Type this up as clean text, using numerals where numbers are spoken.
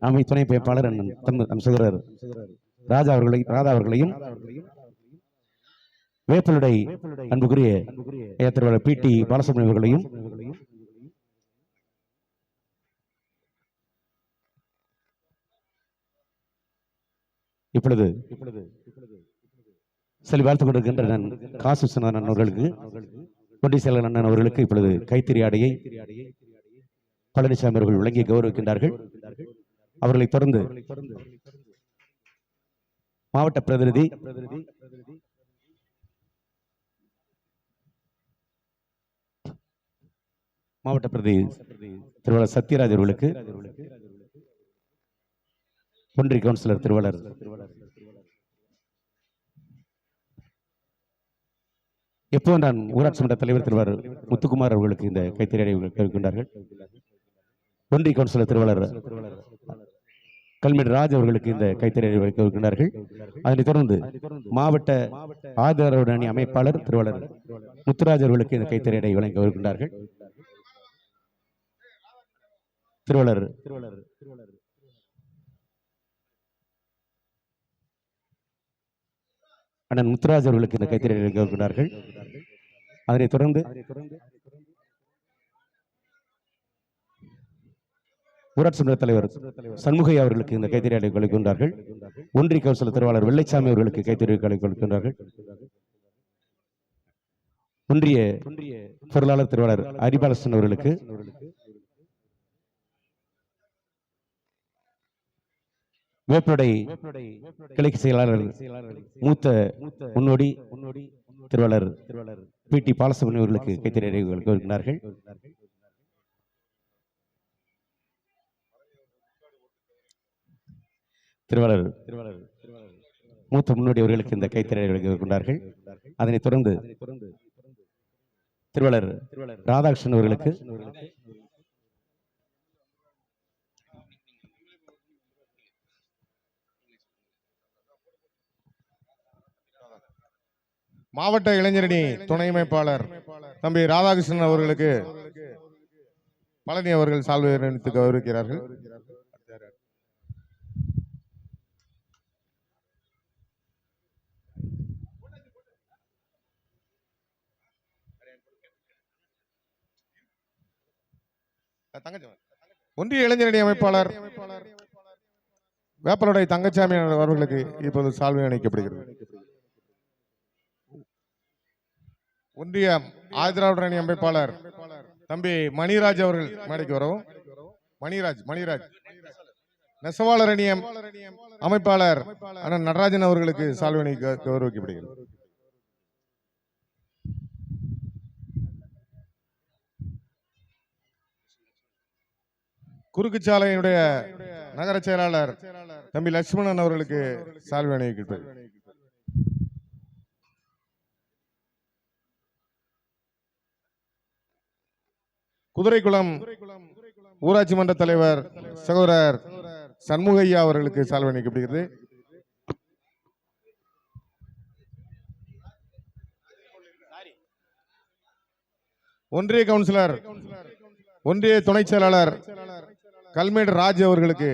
அமை துணை பேப்பாளர் அண்ணன் சகோதரர் ராதா அவர்களையும் வேப்பலுடை அன்புக்குரிய திருவாளர் PT பாலசுப்ரமணியம் அவர்களையும் இப்பொழுது செல்வி வாழ்த்துக் கொண்டிருக்கின்ற நான் காசு அண்ணன் அவர்களுக்கு ஒன்றிய செயலர் அண்ணன் அவர்களுக்கு இப்பொழுது கைத்தறி ஆடையை பழனிசாமி அவர்கள் வழங்கி கௌரவிக்கின்றார்கள். அவர்களை தொடர்ந்து மாவட்ட பிரதிநிதி திருவாளர் சத்யராஜ் அவர்களுக்கு ஒன்றிய கவுன்சிலர் திருவாளர் எப்போ நான் ஊராட்சி மன்ற தலைவர் திருவாளர் முத்துக்குமார் அவர்களுக்கு இந்த கைத்தறி இருக்கின்றார்கள். ஒன்றிய கவுன்சிலர் திருவாளர் கல்மேடு ராஜ் அவர்களுக்கு இந்த கைத்தறி இருக்கின்றார்கள். அதனைத் தொடர்ந்து மாவட்ட ஆதரவு அணி அமைப்பாளர் திருவாளர் முத்துராஜ் அவர்களுக்கு இந்த கைத்தறி அடை வழங்க இருக்கின்றார்கள். திருவாளர் அண்ணன் முத்துராஜ் அவர்களுக்கு இந்த கைத்தறி இருக்கிறார்கள். அதனைத் தொடர்ந்து ஊராட்சி மன்ற தலைவர் சண்முகையா அவர்களுக்கு இந்த கைத்தறி அடை கொடுக்கின்றார்கள். ஒன்றிய கவுன்சிலர் திருவாளர் வெள்ளைச்சாமி அவர்களுக்கு கைத்தறி கொடுக்கின்றார்கள். ஒன்றிய பொருளாளர் திருவாளர் ஹரிபாலசன் அவர்களுக்கு, வேப்படை கிளைக்கு செயலாளர் மூத்த முன்னோடி திருவாளர் PT பாலசுப்ரமணியம் அவர்களுக்கு கைத்தறி அடை கொடுக்கிறார்கள். திருவாளர் மூத்த முன்னோடி அவர்களுக்கு இந்த கைத்தறி கொண்டார்கள். அதனைத் தொடர்ந்து திருவாளர் ராதாகிருஷ்ணன் அவர்களுக்கு, மாவட்ட இளைஞரணி துணை அமைப்பாளர் தம்பி ராதாகிருஷ்ணன் அவர்களுக்கு பழனி அவர்கள் சால்வை அணிவித்து கௌரவிக்கிறார்கள். ஒன்றிய இளைஞரணி அமைப்பாளர் வேப்பலுடை தங்கச்சாமி அவர்களுக்கு இப்போது சால்வை அணிவிக்கப்படுகிறது. ஒன்றிய ஆதிராவிடர் அணி அமைப்பாளர் தம்பி மணிராஜ் அவர்கள் மேடைக்கு வரவும். மணிராஜ் நெசவாளர் அணி அமைப்பாளர் அண்ணன் நடராஜன் அவர்களுக்கு சால்வை அணி கௌரவிக்கப்படுகிறது. குறுக்கு சாலையினுடைய நகர செயலாளர் தம்பி லட்சுமணன் அவர்களுக்கு சால்வை அணிவிக்கப்படுகிறது. குதிரைக்குளம் ஊராட்சி மன்ற தலைவர் சகோதரர் சண்முகையா அவர்களுக்கு சால்வை அணிவிக்கப்படுகிறது. ஒன்றிய கவுன்சிலர் ஒன்றிய துணை செயலாளர் கல்மேடு ராஜ் அவர்களுக்கு